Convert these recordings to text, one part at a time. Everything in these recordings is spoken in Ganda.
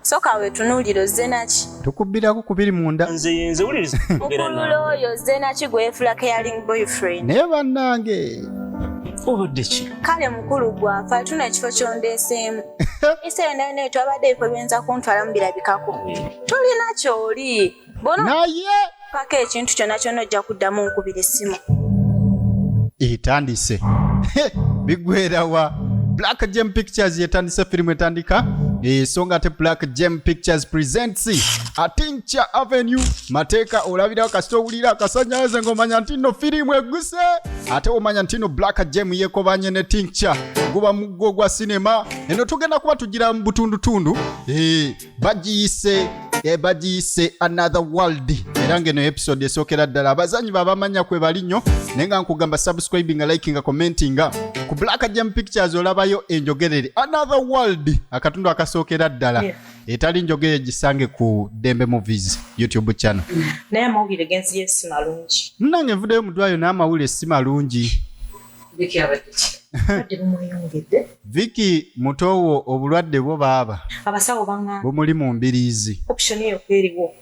Soka we tunuliro zenachi. Tukubirako kubiri munda. Nze uliriza kugera na. Okulo yo zenachi gwe fula caring boyfriend. Ne bannange. Obudde ki? Kale mukulu gwafa tuna ekifo kyondeseemu. Ise nene twabadde ekwenza kuntwala mu birabikako. Tulina kyoli. Bono Naye paka ekintu kyonna kyonna ojja kuddamu nkubira essimu. Etandise. Bigwera wa Black Gem Pictures yetandise filimu etandika. Songa te Black Gem Pictures presents Atincha Avenue. Mateeka olabira kasito wulira akasanyaze ngomanya ntino filimu eguse. Ate omanya ntino Black Gem yekobanye ne Tincha. Guba mugo gwa cinema. Eno tugenda kuba tugira mu butundu. Bagiyise Another World. Era ngeno episode esokera ddala abazanyi babamanya kwe balinyo nenga nkugamba subscribing, liking, commenting ku Black Gem Pictures olabayo enjogerere Another World akatundu akasokera ddala. Etali njogere gisange ku Dembe Movies YouTube channel. Naye amawulire genzi yesi malungi. Nange nvudeyo mudwayo n'amawulire si malungi. Viki abadde badde bumuyongedde. Viki mutowo obulwadde bwo baaba. Abasawo bangamba bumuli mu mbiriizi. option eyo eriwo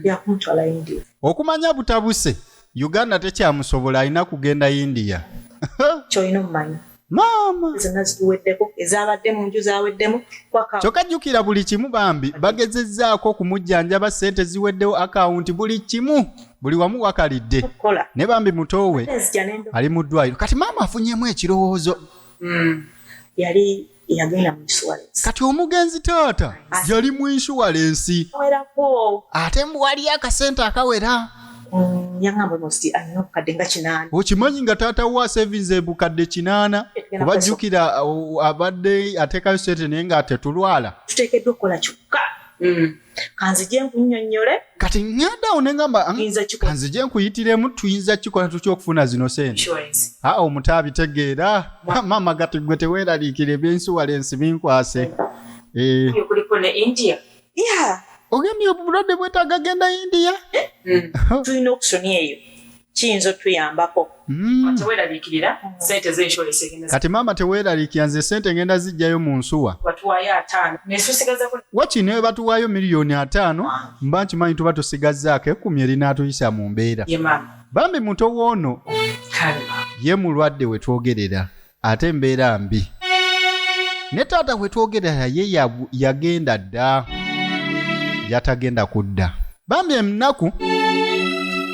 ya kumutwala India. Okumanya butabuse Uganda tekyamusobola alina kugenda India. Kyoyina omumanyi. Mama Zonna ziweddeko ezabadde mu nju zaweddemu kwaka. Kyokajjukira buli kimu bambi bagezezzaako kumujjanjaba ssente ziweddewo akawunti buli kimu buli wamu wakalidde. Ne bambi mutowe ali mu ddwaliro kati maama afunyemu ekirowoozo. Yali yagenda mu insurance. Kati omugenzi taata yali mu insurance. Werako. Ate mbu waliyo akasente akawera. Yangamba nosti alina obukadde nga 8. Okimanyi nga taata wa savings ebukadde 8 kubajjukira abadde ateekayo ssente naye nga tetulwala. Tuteekeddwa okukola kyokka. Kanzije nkunnyonnyole. Kati ng'addawo ne ngamba kanzije nkuyitiremu tuyinza kikola tutya okufuna zino ssente. Omutaabi tegeera maama gati gwe teweeraliikira eby'insuwalensi binkwase. Kuliko ne India. Yeah. Ogambye obulwadde bwetaaga genda India? Tulina okusonya eyo. Kiyinza otuyambako. Teweeraliikirira ssente z'insurance egenda. Kati maama teweeraliikira nze ssente ngenda zijjayo mu nsuwa. Batuwaayo 5. Netusigazako. Wakino ne batuwaayo miliyoni 5 mba nkimanyi tuba tusigazzaako 10 erinaatuyisa mu mbeera. Ye maama. Bambi muto woono Kalima. ye mulwadde we twogerera ate embeera mbi. Ne taata we twogerera ye yagenda dda. Yatagenda kudda. Bambi ennaku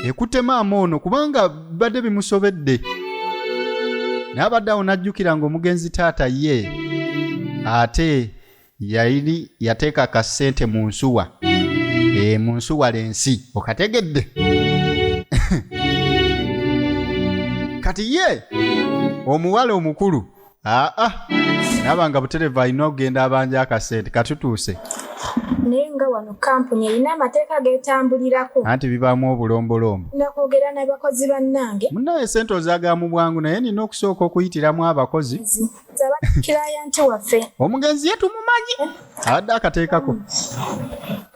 ekutte maama ono kubanga badde bimusobedde. N'abadde awo n'ajjukira ng'omugenzi taata ye ate yateeka akasente mu nsuwa. Mu nsuwa lensi okategedde. Kati ye omuwala omukulu nabanga butereva alina okugenda abanja akasente katutuuse. Naye nga wano kampuni erina amateeka geetambulirako. Anti bibaamu obulombolombo. Nakwogera n'abakozi bannange. Munnaye ssente ozaaga mu bwangu naye nina okusooka okuyitiramu abakozi. Zabadde kilayanti waffe. Omugenzi ye tumumanyi. Abadde akateekako.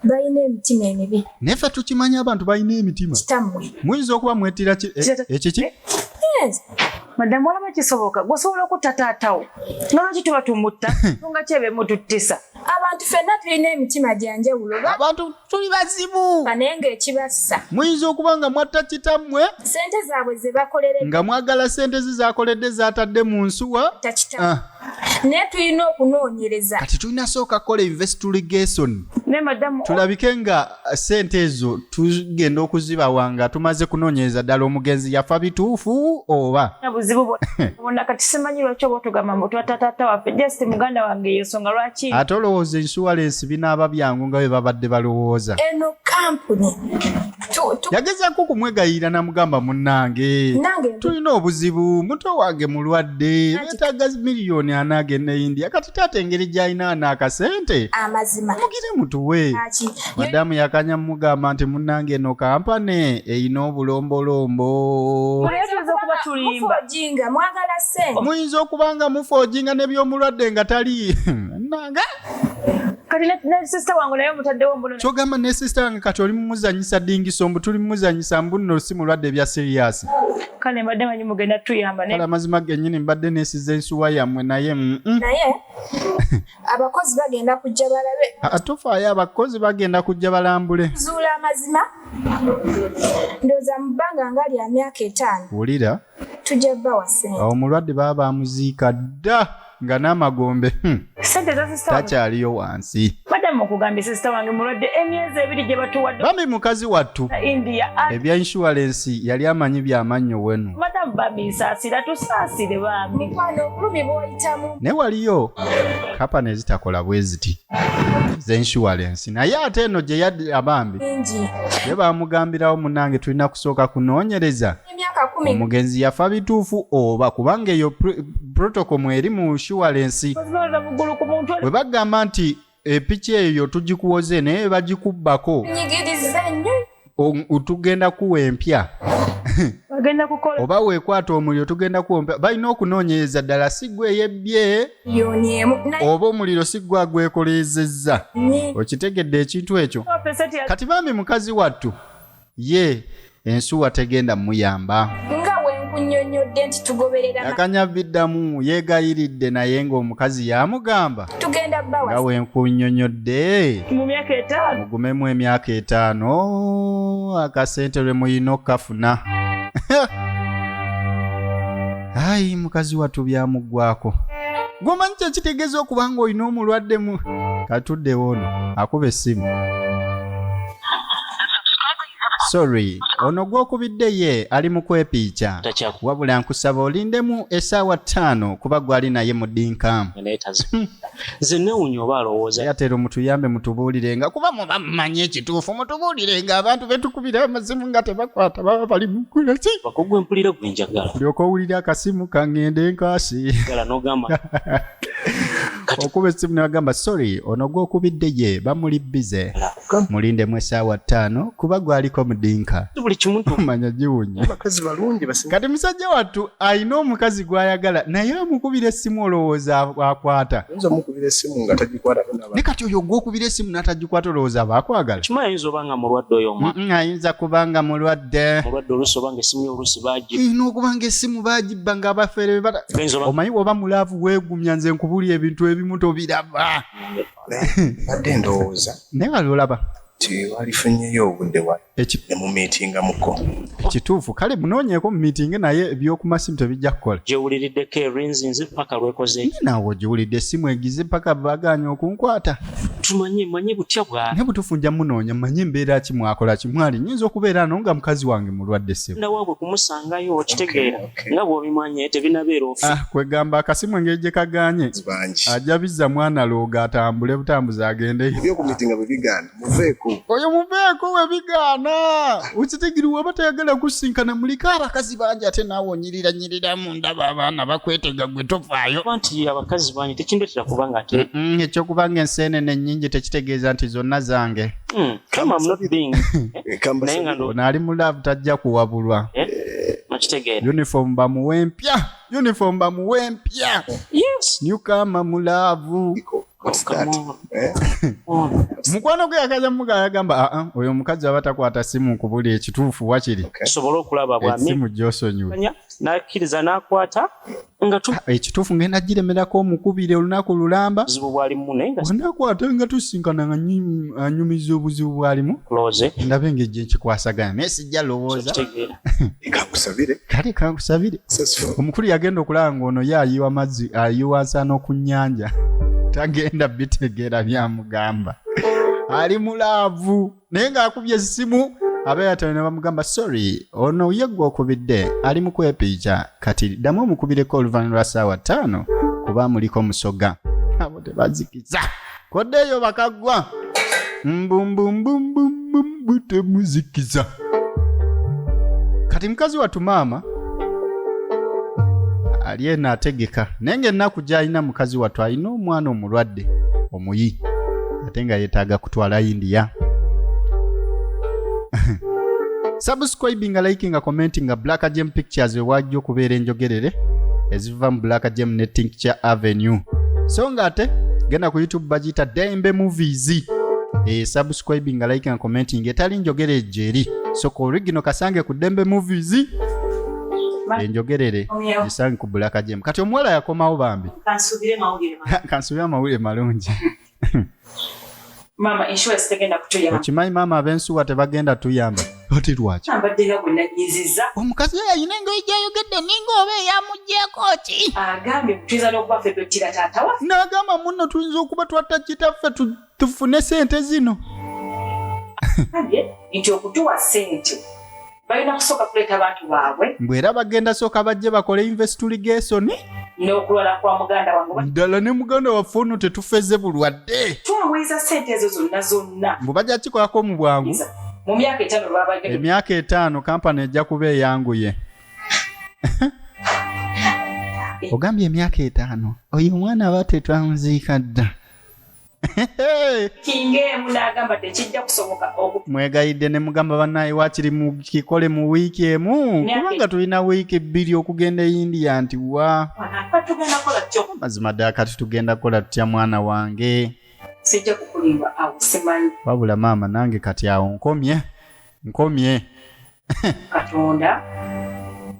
Balina emitima emibi. Naye ffe tukimanyi abantu balina emitima. Kitammwe. Muyinza okuba mwetira ekiki? Yes. Madamu olaba kisoboka gwosobola okutta taatawo nolwaki tuba tumutta nga kyebemu tuttisa. Abantu ffenna tulina emitima gya njawulo. Abantu tuli bazibu. Naye ng'ekibassa. Muyinza okuba nga mwatta kitammwe. Ssente zaabwe ze bakoleredde. Nga mwagala ssente ze zaakoledde zaatadde mu nsuwa. Naye tulina okunoonyereza. Kati tulina sooka kukola investigation. Ne madamu tulabike nga ssente ezo tugenda okuzibawa nga tumaze kunoonyereza ddala omugenzi yafa bituufu oba. Buzibu bona kati simanyi lwaki oba otugamba mbu twatta taata waffe just muganda wange eyo nsonga lwaki. Ate olowooza insurance binaaba byangu nga bwe babadde balowooza. Eno kampuni yagezaako kumwegayirira namugamba munnange tulina obuzibu muto wange mulwadde beetaaga miliyoni 4 agenda India kati taata engeri gy'alina n'akasente amazima mugire mutuwe. Madamu yakanya mugamba nti munnange eno kampani eyina obulombolombo. Mufojinga mwagala ssente. Muyinza okuba nga mufojinga n'ebyomulwadde nga tali nanga. kati ne sister wangu naye mutaddewo mbuno kyogamba ne sister wange kati oli mumuzanyisa dingiso mbu tuli mumuzanyisa mbu nno si mulwadde ebya serious kale mbadde manyi mugenda tuyamba kale amazima gennyini mbadde neesiza ensuwa yammwe naye naye abakozi bagenda kujja balabe atofaayo abakozi bagenda kujja balambule zuula amazima ndowooza mu bbanga nga lya myaka 5 wulira tujja bbawa ssente omulwadde baba bamuziika dda nga n'amagombe sente za sister wange takyaliyo wansi badde mukugambye sister wange mulwadde emyezi 2 gye batuwadde bambi mukazi wattu India ebya insurance yali amanyi byamannyo wenu madamu bambi nsaasira tusaasire bambi mukwano obulumi bw'oyitamu ne waliyo kapani ezitakola bwe ziti ze insurance naye ate eno gye yadde abambi bingi ye bamugambirawo munange tulina kusooka kunoonyereza emyaka 10 omugenzi yafa bituufu oba kubanga eyo protocol mweri mu insurance bazibala muggulu ku muntu bwe bagamba nti epiki eyo tugikuwoze naye bagikubbako nyigiriza nnyo tugenda kuwa empya bagenda kukola oba weekwata omuliro tugenda kuwa empya balina okunoonyereza ddala si gwe yebbye yonyemu oba omuliro si gwe agwekoleezezza okitegedde ekintu ekyo kati bambi mukazi wattu ye ensuwa tegenda muyamba nga wenkunnyonnyodde nti tugoberera yakanya biddamu yeegayiridde naye ng'omukazi yamugamba tugenda bbawa nga wenkunnyonnyodde mu myaka 5 mugumemu emyaka 5 akasente lwe muyina okukafuna ayi mukazi wattu byamuggwako gwomanyi kyekitegeeza okuba nga olina omulwadde mu katuddewo ono akuba essimu sorry ono gw'okubidde ye ali mu kwepiica wabula nkusaba olindemu essaawa 5 kuba gwali naye mu dinkamu nze newunya oba alowooza yatera mutuyambe mutubuulirenga kuba muba mumanyi ekituufu mutubuulirenga abantu betukubira amasimu nga tebakwata baba bali mukula ki bakogwe mpulira gwe njagala lyoka owulira akasimu kangende nkaasi gala nogamba okuba essimu nebagamba sorry ono gw'okubidde ye bamuli bize mulindemu essaawa 5 kuba gwaliko mudinka buli kimuntu manya giwunya bakazi balungi basinga kati musajja wattu alina omukazi gw'ayagala naye amukubira essimu olowooza akwata nzo mukubira essimu nga tagikwata ne kati oyo gw'okubira essimu n'atagikwata olowooza aba akwagala kimanyi ayinza oba nga mulwadde oyo omwana ayinza kuba nga mulwadde oluusi oba nga essimu y'oluusi ina okuba nga essimu baagibba nga abafeere omanyi oba mulaavu weegumya nze nkubulya ebintu ebimu tobiraba badde ndowooza naye wali olaba ti walifunyeyo obudde wa ne mu miitinga muko ekituufu kale munoonyeeko mu miitingi naye ebyokumasimu tebijja kukola gyewuliriddeko erinzinzi paka lwekoze naawe ogiwulidde essimu egize paka baganya okunkwata manyi butya bwa ne butuufu nja munoonya manyi embeera ki mwakola kimwali nyinza okubeera no nga mukazi wange mulwadde essimu nawaabwe kumusangayo okitegeera nga bw'obimanyi tebinabeera ofi kwegamba akasimu engeri gye kaganye ajabizza mwana looga atambule butambuzi agendeyo ebyoku miitinga bwe bigaana muveeko oyo muveeko we bigaana ukitegiriwa batayagala kusinkana muliko abakazi bangi ate naawe onyirira mundaba abaana bakwetega gwe tofaayo nti abakazi bangi tekindetera kubanga ate ekyokubanga enseenene ennyingi tekitegeeza nti zonna zange ono ali mu laavu tajja kuwabulwa uniform bamuwe mpya nyukama mu laavu mukwano gwe yakaja mugayagamba oyo omukazi aba takwata simu nkubuli ekituufu wakiri sobola okulaba bwasimu gyosonyiwe nakkiriza n'akwata nga ekituufu ngenda giremerako omukubire olunaku lulamba buzibu bwalimu naye nga onakwata nga tusinkana nga anyumiza obuzibu bwalimu ndaba engeri nkikwasaganya naye sijja lowooza kale kankusabire omukulu yagenda okulaba ng'ono ye ayiwa amazzi ayiwa nsaana okunnyanja tagenda bitegeera byamugamba ali mulaavu naye ng'akubye essimu abeeyatale ne bamugamba sorry ono ye gwe okubidde ali mu kwepiica kati ddamu omukubireko oluvannyuma lwa ssaawa 5 kuba muliko musoga abo tebazikiza koddeeyo bakaggwa mbumbumbumbumbumbu temuzikiza kati mukazi wattu maama ali eno ategeka naye ng'ennaku gy'alina mukazi wattu alina omwana omulwadde omuyi ate nga yeetaaga kutwala India. Subscribing, liking, commenting Black Gem Pictures wajjo kubeera enjogerere eziva mu Black Gem ne Tincture Avenue. So nga ate genda ku YouTube bagiyita Dembe Movies. Subscribe nga like and commenting etali njogere ejeri. So ko original kasange ku Dembe Movies. Enjogerere gisange ku Black Gem. Kati omuwala yakomawo bambi. Kansubire mawulire malungi. Mama insurance tegenda kutuyamba. Okimanyi mama abensuwa tebagenda tuyamba. Oti lwaki? Ambadde kunanyiziza. Omukazi yayina engoye gyayogedde ninga oba eyamuggyeko ki? Agambye tuyinza n'okuba ffe twettira taata waffe. N'agamba muno tuyinza okuba twatta kitaffe tufune sente zino. Nti okutuwa ssente balina kusooka kuleeta abantu baabwe. Mbwera bagenda sooka bajje bakole investigation. N'okulwala kwa muganda wange. Ddala ne muganda waffe ono tetufeze bulwadde. Twaweeza ssente ezo zonna. Mbu bajja kikolako mu bwangu. Mu myaka 5 lwabagenda. Emyaka 5 kampani ejja kuba eyanguye. Ogambye emyaka 5. Oyo omwana aba tetwamuziika dda. Kinge munagamba tekijja kusoboka mwegayidde ne mugamba bannaye wakiri mu kikole mu wiiki emu kubanga tulina wiiki 2 okugenda India nti wa mazima ddala kati tugenda kukola tutya mwana wange sijja kukulimba awo simanyi wabula maama nange kati awo nkomye Katonda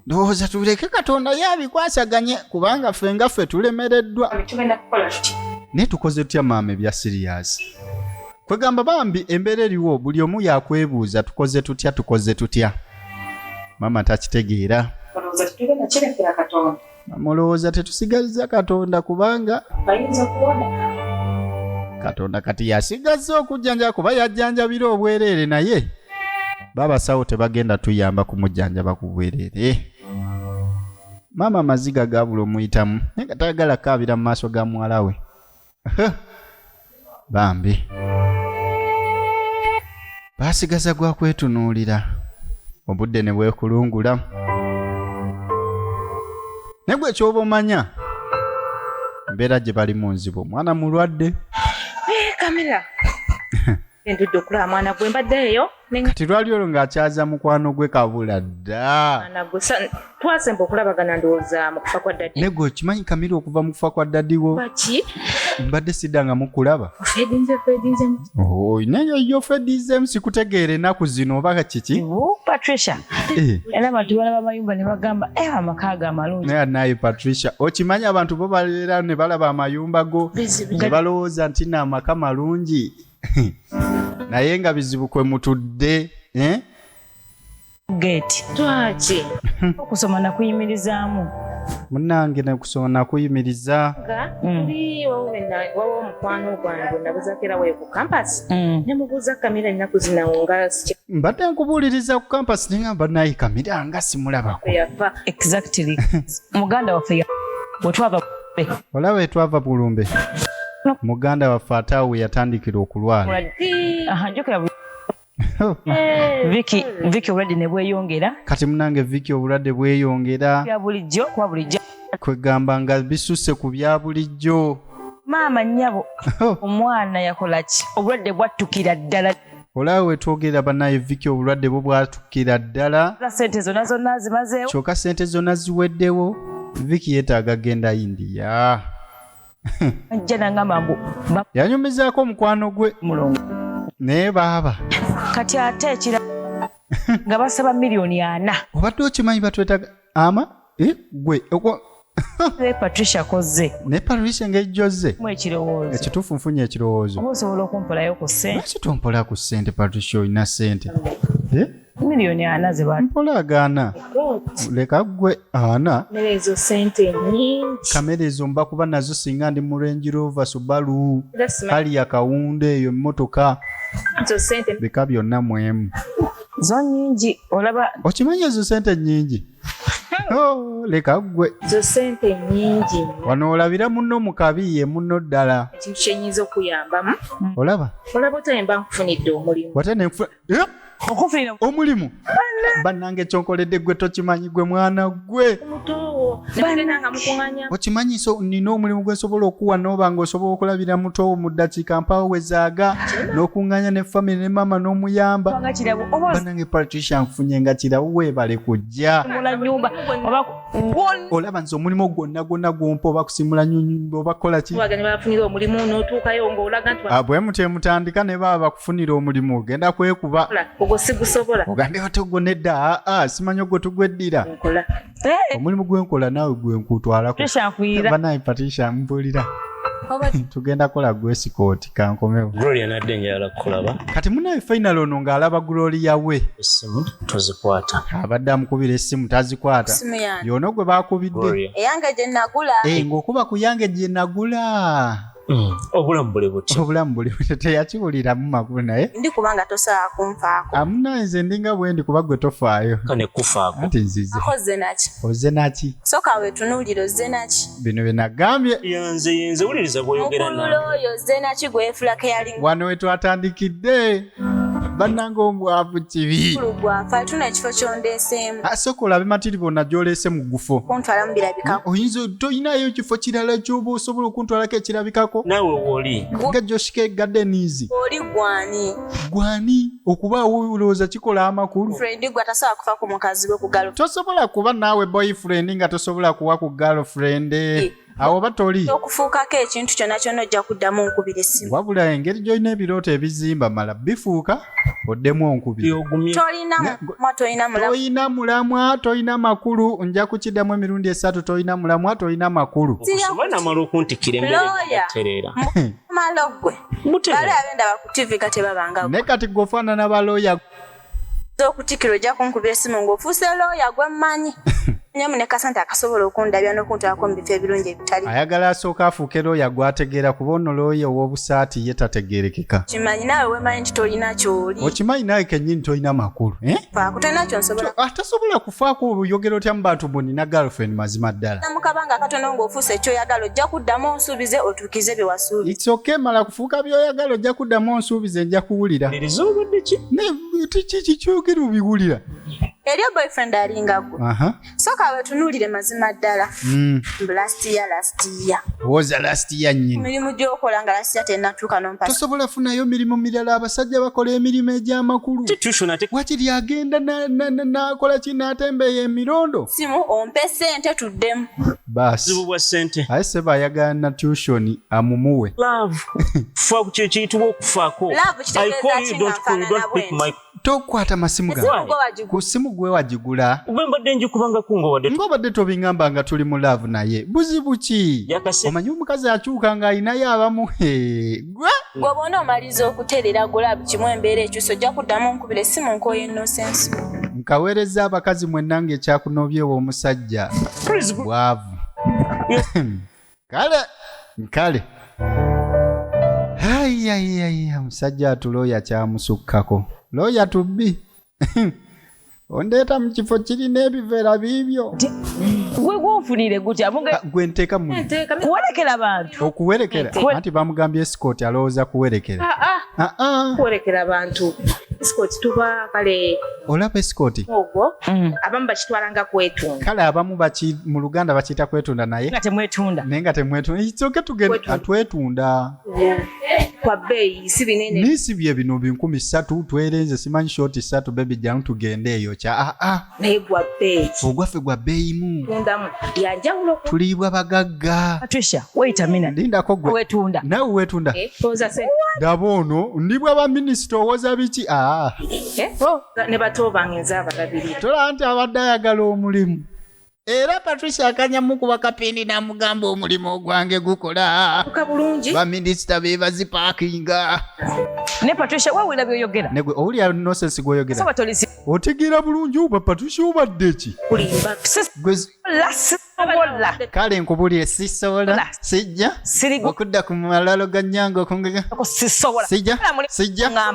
ndowooza tuleke Katonda yabikwasaganye kubanga ffe nga ffe tulemereddwa tugenda kukola tutya ne tukoze tutya maama ebya serious kwegamba bambi embeera eriwo buli omu yakwebuuza tukoze tutya maama takitegeera mulowooza tetusigaliza Katonda kubanga Katonda kati yasigaza okujjanjaba kuba yajjanjabira obwereere naye babasawo tebagenda tuyamba kumujjanjaba ku bwereere maama amaziga gabula omuyitamu naye katayagala kaabira mu maaso ga muwala we bambi basigaza gwa kwetunuulira obudde ne bwekulungula negwe ekyoba omanya mbeera gye bali mu nzibu omwana mulwadde kamera entudde okulaba mwana gwe mbaddeeyo kati lwali olwo ng'akyaza mukwano gwe kabula dda twasemba okulabagana ndowooza mu kufa kwa dadi negwe okimanyi kamira okuva mu kufa kwa dadiwo baki mbadde siddanga mukulaba fedinze naye yo fedinzemu sikutegeera ennaku zino oba kiki Patricia era abantu bala bamayumba ne bagamba amaka ga amalungi naye Patricia okimanyi abantu bo baleera ne balaba amayumba go ne balowooza nti n'amaka malungi naye nga bizibu kwe mutudde gate twaki okusoma na kuyimirizaamu munnange ne kusoma na kuyimiriza ndi wawo mukwano gwange nabuzakira we ku campus ne mubuuza kamera ennaku zinawo nga mbadde nkubuuliriza ku campus nengamba naye kamera nga simulabako exactly muganda waffe bwetwava olaba etwava Bulumbe muganda waffe ataawe yatandikira okulwala Viki obulwadde ne bweyongera kati munange Viki obulwadde bweyongera bya bulijjo kwa bulijjo kwegamba nga bisusse ku bya bulijjo maama nnyabo omwana yakola ki obulwadde bwattukira ddala olaba wetwogera bannaye Viki obulwadde bwo bwatukira ddala sente zonna zonna zimazeewo kyokka sente zonna ziweddewo Viki yeetaaga genda India ajja nangamba mbu yanyumizaako omukwano gwe mulongo naye baaba kati ate ekira nga basaba $4,000,000 obadde okimanyi batwetaga ama gwe Patricia koze ne Patricia ng'ejjoze mu ekirowoozo ekituufu nfunye ekirowoozo oba osobola okumpolayo ku ssente lwaki tompola ku ssente Patricia olina ssente $4,000,000 ze bali mpolagaana leka gwe ana ezo ssente nnyingi kamera ezo mba kuba nazo singa ndi mu Range Rover Subaru hali ya kawunda eyo emmotoka ezo ssente bika byonna mwemu zo nnyingi olaba okimanyi ezo ssente nnyingi leka gwe ezo ssente nnyingi wano olabira munno mu kabi ye munno ddala ekintu kyenyinza okuyambamu olaba otayemba nkufunidde omulimu wate nenfuna omulimu bannange kyonkoledde gwe tokimanyi gwe mwana gwe awo nebagenda nga mukunganya okimanyi so nina omulimu gwe nsobola okuwa n'oba ng'osobola okulabira muto mu ddakiika mpawo wezaaga n'okunganya ne family ne mama n'omuyamba banange Patricia nfunye nga kirabu weebale kujja olaba nze omulimu gwonna gwompa oba kusimula nyumba oba kukola ki bafunira omulimu n'otuukayo ng'olaga nti bwe mutandika ne baba bakufunira omulimu ogenda kwekuba ogwo sigusobola ogambe bati ogwo nedda simanyi ogwo tugweddira omulimu gwenkola naawe gwenkutwalako banaye Patricia mpulira tugenda kola gwe sikooti kankomewo Gloria nadde njala kulaba kati munaye final ono ng'alaba Gloria we essimu tozikwata abadde amukubira essimu tazikwata yono gwe baakubidde eyange gye nagula ng'okuba ku yange gye nagula obulamu buli buti teyakiwuliramu makulu naye ndi kubanga tosobola kunfaako amunaye nze ndinga bwendi kuba gwe tofaayo kane kufaako ati nzize oze naki soka wetunuulira ozze naki bino bye nagambye yenze wuliriza bw'oyogera mukulu oyo ozze naki gwefulako eyali wano we twatandikidde bannanga omwavu kibi gwafa tuna ekifo kyondeeseemu soka olabe matiri bonna gy'oleese mu gufo kuntwala mu birabikako oyinza toyinayo ekifo kirala ky'oba osobola okuntwalako ekirabikako naawe wooli nga Joshike Gardenizi oli gwani okubaawo olowooza kikola amakulu friend gwe atasobola kufa ku mukazi we ku girlfriend tosobola kuba naawe boyfriend nga tosobola kuwa ku girlfriend awo oba toli okufuukako ekintu kyonna kyonna ojja kuddamu onkubira essimu wabula engeri gy'olina ebirooto ebizimba mala bifuuka oddemu onkubira toyina mulamwa toyina makulu nja kukiddamu emirundi 3 toyina mulamwa toyina makulu namala okuntikira embereterera malo gwe bale abendaba ku TV kati babanga ne kati gwofaanana balooya okutikira ojja kunkubira essimu ng'ofuuse looya gwe mmanyi nyamuneka sante akasobola okundabya n'okuntwalako mu bifo ebirungi ebitali ayagala asooka afuuke looya gw'ategeera kuba ono looya ow'obusaati ye tategeerekeka kimanyi naawe weemanyi nti tolina ky'oli okimanyi naawe kennyini tolina makulu faako tolina kyonsobola tasobola kufaako oyogera otya mu bantu bo nina girlfriend mazima ddala namukabanga akatono ng'ofuuse ekyoyagala ojja kuddamu onsuubize otuukize bye wasuubi it's okay mala kufuuka by'oyagala ojja kuddamu onsuubize nja kuwulira kiki kyogera obiwulira eri boyfriend alinga gwe soka wetunuulire mazima ddala last year owoza last year nnyini emirimu gy'okola nga last year tennatuuka nompa tosobola funayo mirimu mirala abasajja bakola emirimu egy'amakulu wakiri agenda n'akola ki n'atembeeya emirondo simu ompe ssente tuddemu basi aye seba ayagala na tuition amumuwe faaku kye kiyitibwa okufaako tokwata masimu gange ku simu gwe wagigula mbadde njikubanga ng'obadde tobingamba nga tuli mu laavu naye buzibu ki omanyi omukazi akyuka ng'ayinayo abamu gw'obaona omaliza okuteerera gulaabu kimu embeera ekyusa ojja kuddamu nkubira essimu nkooye nosensi nkaweereza abakazi mwenna ng'ekyakunobyewo omusajja bwavu kale ayayaya omusajja atulooya kyamusukkako looya tubbi ondeeta mu kifo kirina ebiveera biibyo gwe gwonfunire gutya gwe nteeka mu kuwerekera bantu okuwerekera anti bamugambye esikooti alowooza kuwerekera kuwerekera bantu esikooti tuba kale olaba esikooti ogwo abamu bakitwalanga kwetunda kale abamu mu Luganda bakiyita kwetunda naye nga temwetunda ekyoke tugenda atwetunda kwa bei si binene nisibye bino 3,000 twerenze simanyi shoti 3 baby janu tugende eyo kya naye gwa bei ogwaffe gwa bei mu tundamu yanjawulo tuliibwa bagagga Patricia wait a minute lindako gwe wetunda nawe wetunda toza se dabono ndibwa ba minister owoza biki ne batobangenza abalabiri tola nti abadde ayagala omulimu era Patricia akanyamu kuba kapindi n'amugamba omulimu ogwange gukola bulungi baminisita be bazipakinga ne Patricia wawulira by'oyogera negwe owulira nonsense gw'oyogera otegeera bulungi oba Patricia obadde ki kale nkubulire sisobola sijja okudda ku malalo ga nnyange okungega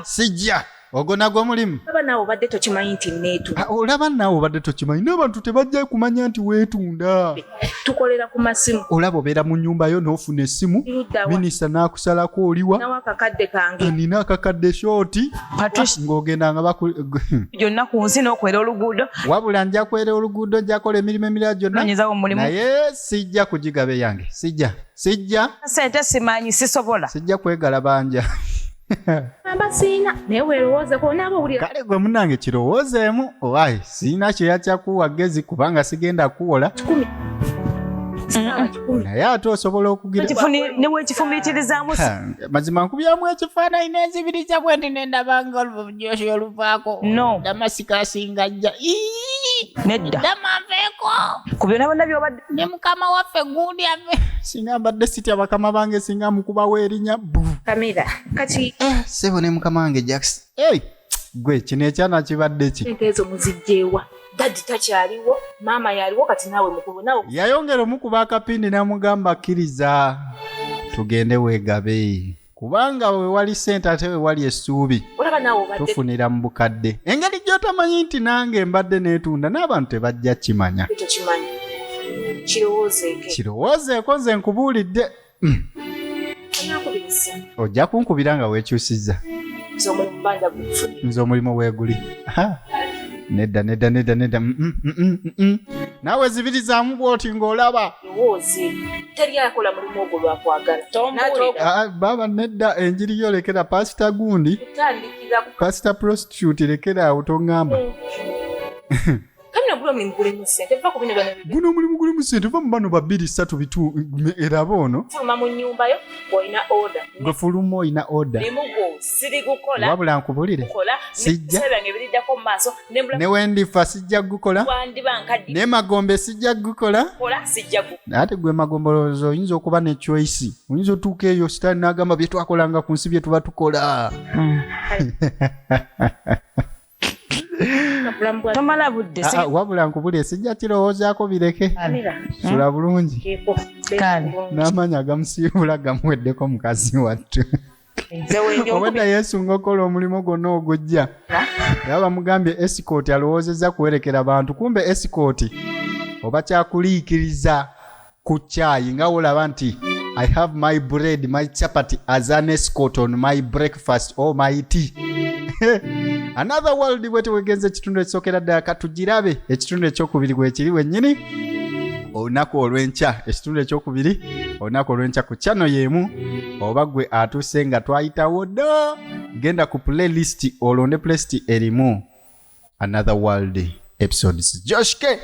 sijja ogwo nagwo mulimu aba naawe obadde tokimanyi nti neetunda. olaba naawe obadde tokimanyi n'abantu tebajja kumanya nti weetunda. Tukolera ku masimu. olaba obeera mu nnyumba yo n'ofuna essimu minisita n'akusalako oliwa nawe akakadde kange nina akakadde shooti ng'ogenda nga gyonna ku nsi n'okwera oluguudo wabula nja kwera oluguudo njakola emirimu emirala gyonna naye sijja kugigaba yange sijja sente simanyi sisobola sijja kwegala banja amba siina naye weerowoozeko onaaba owulira kale gwe munange kirowoozeemu owayi siina kyeya kyakuwa gezi kubanga sigenda kuwola naye ate osobola okugira ne weekifumiitirizaamu mazima nkubyamu ekifaananyi n'enzibiriza bwe ndi nendabanga olujooshi oluvaako damasika asinga jja nedda damanveeko ku byonna bonna byobadde ne mukama waffe gundi ave singa mbadde sitya bakama bange singa mukubawo erinnya kamera kati sebo ne mukama wange Jackson gwe kino ekyana kibadde ki ente ezo muzijjeewa daddi takyaliwo maama yaliwo kati naawe mukubu nawe yayongera omukuba akapindi n'amugamba akkiriza tugende weegabe kubanga we wali ssente ate we wali essuubi tufunira mu bukadde engeri gy'otamanyi nti nange mbadde neetunda n'abantu tebajja kimanya kirowoozeeko nze nkubuulidde ojja kunkubira nga weekyusizza nze omulimu weeguli nedda naawe zibirizaamu bw'oti ng'olaba baba nedda enjiri yo lekera pasita gundi pasita prostitute lekera awo toŋŋamba guno omulimu gulimu ssente va mu bano 2-3 bitu eraba ono gwe fuluma olina oda wabula nkubulire sijja ne wendifa sijja gukola ne magombe sijja gukola ate gwe magombe olowooza oyinza okuba ne choice oyinza otuuka eyo sitaani n'agamba bye twakolanga ku nsi bye tuba tukola tomala budde wabula nkubulire sijja kirowoozaako bireke sula bulungi n'amaanyi agamusiibula gamuweddeko mukazi wattu obwedda yeesunga okukola omulimu gwonna ogujja era bamugambye esikooti alowoozezza kuwerekera abantu kumbe esikooti oba kyakuliikiriza ku caayi nga wolaba nti I have my bread, my chapati as an escort on my breakfast or my tea. Another world bwete wegenze ekitundu ekisookera ddala katugirabe ekitundu ekyokubiri bwe kiri wennyini olunaku olw'enkya ekitundu ekyokubiri olunaku olw'enkya ku channel y'emu oba gwe atuuse nga twayitawo dda genda ku playlist olonde playlist erimu Another World episodes Josh K.